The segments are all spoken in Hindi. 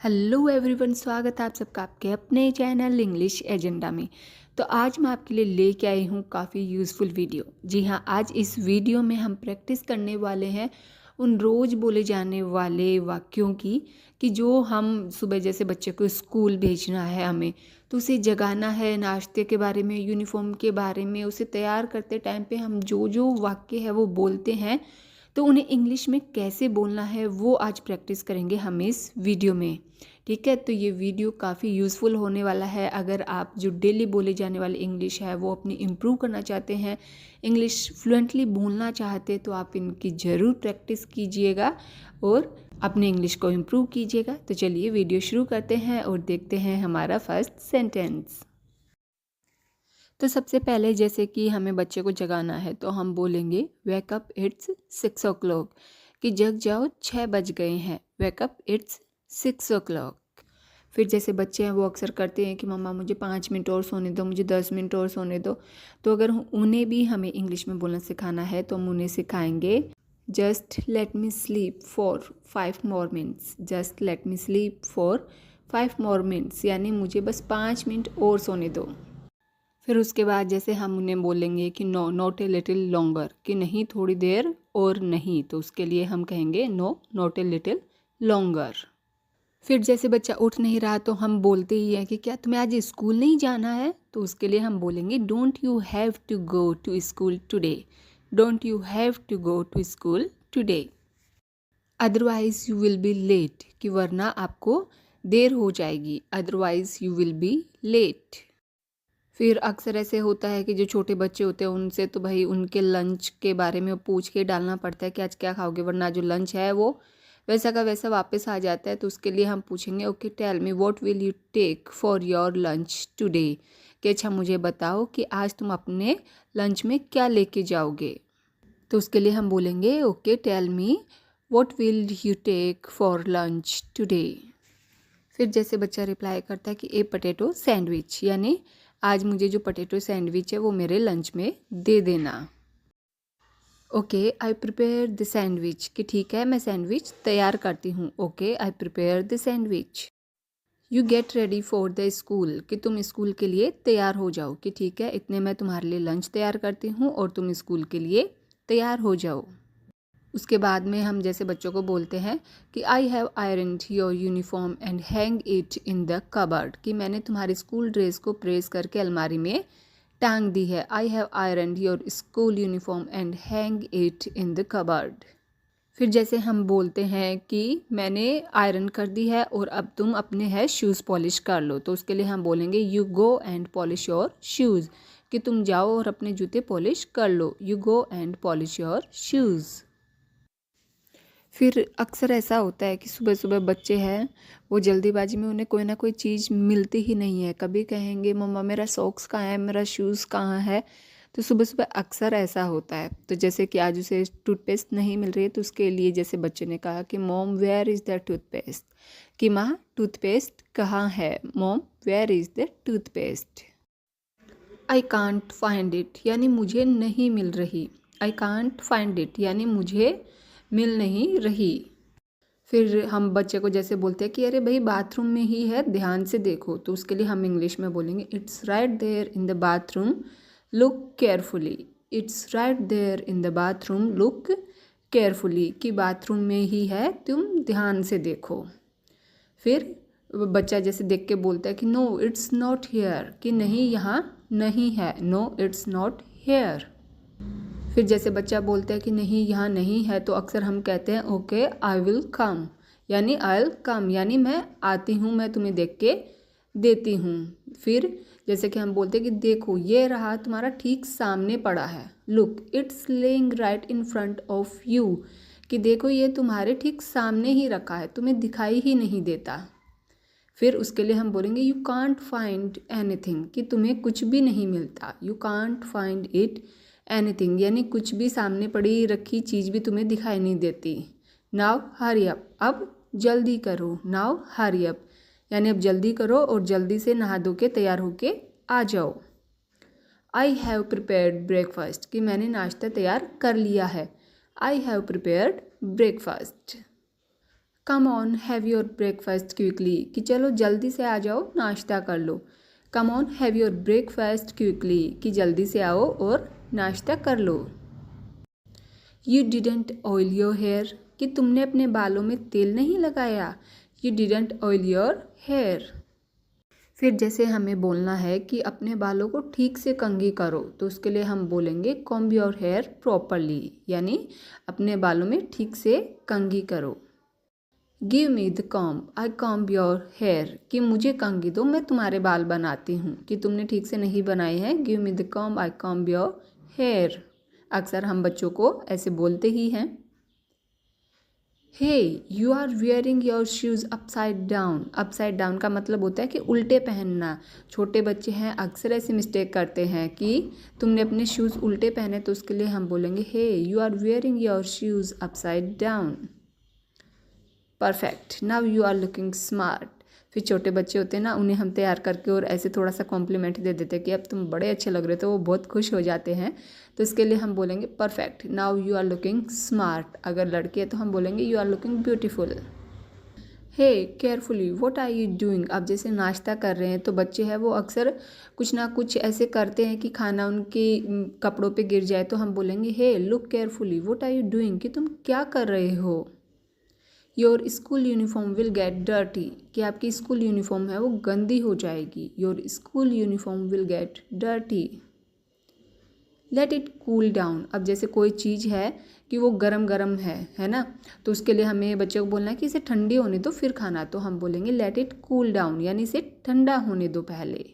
हेलो एवरीवन, स्वागत है आप सबका आपके अपने चैनल इंग्लिश एजेंडा में। तो आज मैं आपके लिए लेके आई हूँ काफ़ी यूज़फुल वीडियो। जी हाँ, आज इस वीडियो में हम प्रैक्टिस करने वाले हैं उन रोज़ बोले जाने वाले वाक्यों की कि जो हम सुबह जैसे बच्चे को स्कूल भेजना है हमें, तो उसे जगाना है, नाश्ते के बारे में, यूनिफॉर्म के बारे में, उसे तैयार करते टाइम पे हम जो जो वाक्य है वो बोलते हैं, तो उन्हें इंग्लिश में कैसे बोलना है वो आज प्रैक्टिस करेंगे हम इस वीडियो में। ठीक है, तो ये वीडियो काफ़ी यूज़फुल होने वाला है। अगर आप जो डेली बोले जाने वाली इंग्लिश है वो अपनी इम्प्रूव करना चाहते हैं, इंग्लिश फ्लुएंटली बोलना चाहते हैं, तो आप इनकी ज़रूर प्रैक्टिस कीजिएगा और अपने इंग्लिश को इम्प्रूव कीजिएगा। तो चलिए वीडियो शुरू करते हैं और देखते हैं हमारा फर्स्ट सेंटेंस। तो सबसे पहले जैसे कि हमें बच्चे को जगाना है तो हम बोलेंगे वेकअप इट्स 6 o'clock, कि जग जाओ 6 बज गए हैं। Wake up it's 6 o'clock। फिर जैसे बच्चे हैं वो अक्सर करते हैं कि मम्मा मुझे 5 मिनट और सोने दो, मुझे 10 मिनट और सोने दो। तो अगर उन्हें भी हमें इंग्लिश में बोलना सिखाना है तो हम उन्हें सिखाएंगे just let me sleep for 5 more minutes। Just let me sleep for 5 more minutes, यानी मुझे बस 5 मिनट और सोने दो। फिर उसके बाद जैसे हम उन्हें बोलेंगे कि no, not a little longer, कि नहीं थोड़ी देर और नहीं, तो उसके लिए हम कहेंगे no, not a little longer. फिर जैसे बच्चा उठ नहीं रहा तो हम बोलते ही हैं कि क्या तुम्हें आज स्कूल नहीं जाना है, तो उसके लिए हम बोलेंगे don't you have to go to school today. Don't you have to go to school today, otherwise you will be late, कि वरना आपको देर हो जाएगी। Otherwise you will be late. फिर अक्सर ऐसे होता है कि जो छोटे बच्चे होते हैं उनसे तो भाई उनके लंच के बारे में पूछ के डालना पड़ता है कि आज क्या खाओगे, वरना जो लंच है वो वैसा का वैसा वापस आ जाता है। तो उसके लिए हम पूछेंगे okay tell me what will you take for your lunch today, कि अच्छा मुझे बताओ कि आज तुम अपने लंच में क्या लेके जाओगे। तो उसके लिए हम बोलेंगे okay tell me what will you take for lunch today. फिर जैसे बच्चा रिप्लाई करता है कि ए पटेटो सैंडविच, यानी आज मुझे जो पटेटो सैंडविच है वो मेरे लंच में दे देना। Okay I prepare the sandwich, कि ठीक है मैं सैंडविच तैयार करती हूँ। Okay I prepare the sandwich. You get ready for the school, कि तुम स्कूल के लिए तैयार हो जाओ, कि ठीक है इतने मैं तुम्हारे लिए लंच तैयार करती हूँ और तुम स्कूल के लिए तैयार हो जाओ। उसके बाद में हम जैसे बच्चों को बोलते हैं कि I have ironed your uniform and hang it in the cupboard, कि मैंने तुम्हारी स्कूल ड्रेस को प्रेस करके अलमारी में टांग दी है। I have ironed your school uniform and hang it in the cupboard. फिर जैसे हम बोलते हैं कि मैंने आयरन कर दी है और अब तुम अपने है शूज़ पॉलिश कर लो, तो उसके लिए हम बोलेंगे you go and polish your shoes, कि तुम जाओ और अपने जूते पॉलिश कर लो। You go and polish your shoes. फिर अक्सर ऐसा होता है कि सुबह सुबह बच्चे हैं वो जल्दीबाजी में उन्हें कोई ना कोई चीज़ मिलती ही नहीं है। कभी कहेंगे मम्मा मेरा सॉक्स कहाँ है, मेरा शूज़ कहाँ है। तो सुबह सुबह अक्सर ऐसा होता है। तो जैसे कि आज उसे टूथपेस्ट नहीं मिल रही है तो उसके लिए जैसे बच्चे ने कहा कि mom where is the toothpaste, कि माँ टूथपेस्ट कहाँ है। Mom where is the toothpaste. I can't find it, यानी मुझे नहीं मिल रही। आई कांट फाइंड इट, यानी मुझे मिल नहीं रही। फिर हम बच्चे को जैसे बोलते हैं कि अरे भाई बाथरूम में ही है, ध्यान से देखो, तो उसके लिए हम इंग्लिश में बोलेंगे it's right there in the bathroom, look carefully. It's right there in the bathroom, look carefully, कि बाथरूम में ही है, तुम ध्यान से देखो। फिर बच्चा जैसे देख के बोलता है कि नो इट्स नॉट हेयर, कि नहीं यहाँ नहीं है। No it's not here. फिर जैसे बच्चा बोलता है कि नहीं यहाँ नहीं है तो अक्सर हम कहते हैं ओके आई विल कम, यानी आई विल कम, यानी मैं आती हूँ, मैं तुम्हें देख के देती हूँ। फिर जैसे कि हम बोलते हैं कि देखो ये रहा तुम्हारा ठीक सामने पड़ा है। Look it's laying right in front of you, कि देखो ये तुम्हारे ठीक सामने ही रखा है, तुम्हें दिखाई ही नहीं देता। फिर उसके लिए हम बोलेंगे यू कांट फाइंड एनीथिंग, कि तुम्हें कुछ भी नहीं मिलता। You can't find it anything, यानी कुछ भी सामने पड़ी रखी चीज़ भी तुम्हें दिखाई नहीं देती। नाउ हरी अप, अब जल्दी करो। नाउ हरी अप, यानी अब जल्दी करो और जल्दी से नहा धो के तैयार होके आ जाओ। आई हैव प्रिपेयर्ड ब्रेकफास्ट, कि मैंने नाश्ता तैयार कर लिया है। I have prepared breakfast. Come on have your breakfast quickly, कि चलो जल्दी से आ जाओ नाश्ता कर लो। Come on have your breakfast quickly, कि जल्दी से आओ और नाश्ता कर लो। You didn't oil your hair, कि तुमने अपने बालों में तेल नहीं लगाया। You didn't oil your hair. फिर जैसे हमें बोलना है कि अपने बालों को ठीक से कंघी करो, तो उसके लिए हम बोलेंगे कॉम्ब योर हेयर प्रॉपरली, यानी अपने बालों में ठीक से कंघी करो। Give me the comb, I comb your hair, कि मुझे कंघी दो, मैं तुम्हारे बाल बनाती हूँ, कि तुमने ठीक से नहीं बनाए हैं। Give me the comb, I comb your hair. अक्सर हम बच्चों को ऐसे बोलते ही हैं। Hey you are wearing your shoes upside down. Upside down का मतलब होता है कि उल्टे पहनना। छोटे बच्चे हैं, अक्सर ऐसी मिस्टेक करते हैं कि तुमने अपने शूज़ उल्टे पहने, तो उसके लिए हम बोलेंगे hey you are wearing your shoes upside down. Perfect, now you are looking smart. फिर छोटे बच्चे होते हैं ना, उन्हें हम तैयार करके और ऐसे थोड़ा सा कॉम्प्लीमेंट दे देते हैं कि अब तुम बड़े अच्छे लग रहे हो, तो वो बहुत खुश हो जाते हैं। तो इसके लिए हम बोलेंगे perfect, now you are looking smart. अगर लड़की है तो हम बोलेंगे you are looking beautiful. Hey carefully what are you doing. अब जैसे नाश्ता कर रहे हैं तो बच्चे हैं वो अक्सर कुछ ना कुछ ऐसे करते हैं कि खाना उनके कपड़ों पे गिर जाए, तो हम बोलेंगे hey look carefully what are you doing, कि तुम क्या कर रहे हो। Your school uniform will get dirty, कि आपकी स्कूल यूनिफॉर्म है वो गंदी हो जाएगी। Your school uniform will get dirty. Let it cool down. अब जैसे कोई चीज़ है कि वो गरम गरम है ना, तो उसके लिए हमें बच्चे को बोलना है कि इसे ठंडी होने दो फिर खाना, तो हम बोलेंगे लेट इट कूल डाउन, यानी इसे ठंडा होने दो पहले।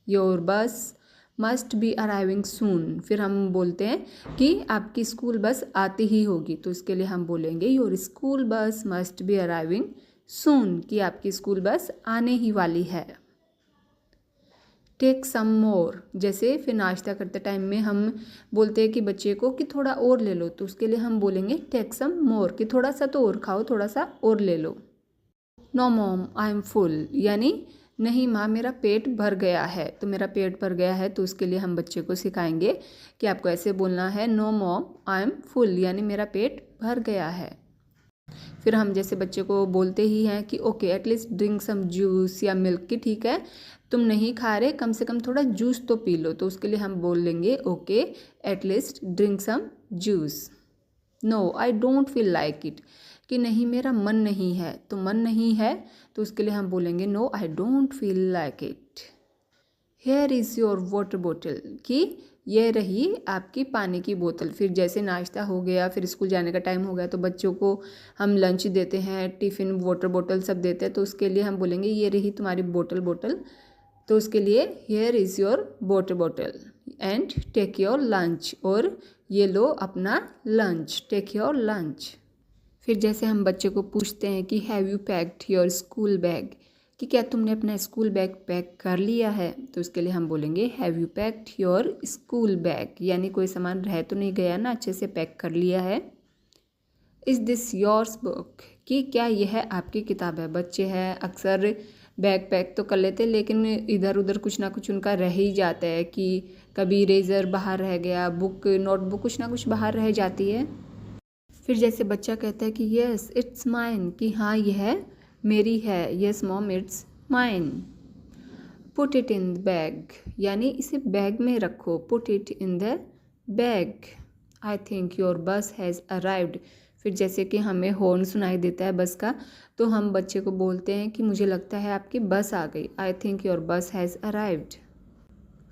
योर बस मस्ट बी अराइविंग सून। फिर हम बोलते हैं कि आपकी स्कूल बस आती ही होगी, तो इसके लिए हम बोलेंगे your school bus must be arriving soon, कि आपकी स्कूल बस आने ही वाली है। टेक सम मोर, जैसे फिर नाश्ता करते टाइम में हम बोलते हैं कि बच्चे को कि थोड़ा और ले लो, तो उसके लिए हम बोलेंगे टेक सम मोर, कि थोड़ा सा तो और खाओ, थोड़ा सा और ले लो। No mom I am full, यानी नहीं माँ मेरा पेट भर गया है, तो मेरा पेट भर गया है, तो उसके लिए हम बच्चे को सिखाएंगे कि आपको ऐसे बोलना है no mom I am full, यानी मेरा पेट भर गया है। फिर हम जैसे बच्चे को बोलते ही हैं कि okay at least drink some juice या मिल्क, की ठीक है तुम नहीं खा रहे, कम से कम थोड़ा जूस तो पी लो, तो उसके लिए हम बोल लेंगे okay at least drink some juice. No I don't feel like it, कि नहीं मेरा मन नहीं है, तो मन नहीं है तो उसके लिए हम बोलेंगे no I don't feel like it. Here is your water बोतल, कि ये रही आपकी पानी की बोतल। फिर जैसे नाश्ता हो गया, फिर स्कूल जाने का टाइम हो गया, तो बच्चों को हम लंच देते हैं, टिफ़िन वाटर बोतल सब देते हैं, तो उसके लिए हम बोलेंगे ये रही तुम्हारी बोतल, तो उसके लिए हेयर इज़ योर वाटर बोतल एंड टेक योर लंच, और ये लो अपना लंच, टेक योर लंच। फिर जैसे हम बच्चे को पूछते हैं कि have you packed your school bag, कि क्या तुमने अपना स्कूल बैग पैक कर लिया है, तो उसके लिए हम बोलेंगे have you packed your school bag, यानी कोई सामान रह तो नहीं गया ना, अच्छे से पैक कर लिया है। इज़ दिस योर्स बुक, कि क्या यह आपकी किताब है। बच्चे हैं अक्सर बैग पैक तो कर लेते लेकिन इधर उधर कुछ ना कुछ उनका रह ही जाता है, कि कभी इरेज़र बाहर रह गया, बुक नोटबुक कुछ ना कुछ बाहर रह जाती है। फिर जैसे बच्चा कहता है कि येस इट्स माइन, कि हाँ यह मेरी है, yes mom it's mine. Put it in the bag, यानी इसे बैग में रखो, put it in the bag. I think your बस हैज़ अराइव्ड। फिर जैसे कि हमें हॉर्न सुनाई देता है बस का, तो हम बच्चे को बोलते हैं कि मुझे लगता है आपकी बस आ गई, आई थिंक योर बस has arrived.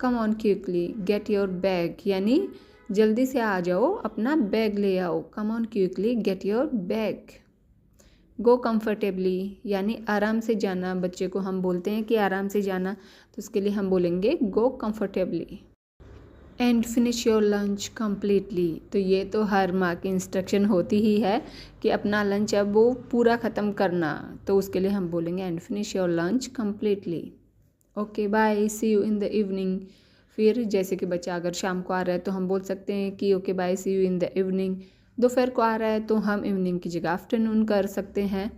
Come on quickly get your bag, यानी जल्दी से आ जाओ अपना बैग ले आओ। Come on quickly get your bag. Go comfortably, यानी आराम से जाना, बच्चे को हम बोलते हैं कि आराम से जाना, तो उसके लिए हम बोलेंगे go comfortably. And finish your lunch completely, तो ये तो हर माँ की इंस्ट्रक्शन होती ही है कि अपना लंच अब वो पूरा ख़त्म करना, तो उसके लिए हम बोलेंगे and finish your lunch completely. Okay bye, see you in the evening. फिर जैसे कि बच्चा अगर शाम को आ रहा है तो हम बोल सकते हैं कि okay bye, see you in the evening. दोपहर को आ रहा है तो हम इवनिंग की जगह आफ्टरनून कर सकते हैं।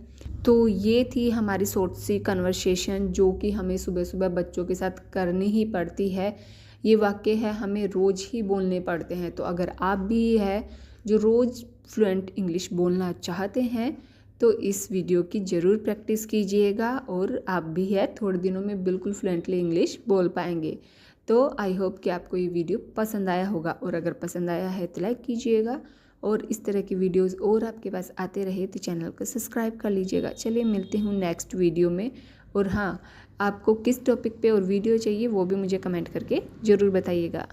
तो ये थी हमारी शॉर्ट सी कन्वर्सेशन जो कि हमें सुबह सुबह बच्चों के साथ करनी ही पड़ती है। ये वाक्य है हमें रोज़ ही बोलने पड़ते हैं। तो अगर आप भी है जो रोज़ फ्लुएंट इंग्लिश बोलना चाहते हैं तो इस वीडियो की ज़रूर प्रैक्टिस कीजिएगा और आप भी है थोड़े दिनों में बिल्कुल फ्लुएंटली इंग्लिश बोल पाएंगे। तो आई होप कि आपको ये वीडियो पसंद आया होगा, और अगर पसंद आया है तो लाइक कीजिएगा, और इस तरह की वीडियोस और आपके पास आते रहे तो चैनल को सब्सक्राइब कर लीजिएगा। चलिए मिलते हूँ नेक्स्ट वीडियो में। और हाँ, आपको किस टॉपिक पे और वीडियो चाहिए वो भी मुझे कमेंट करके ज़रूर बताइएगा।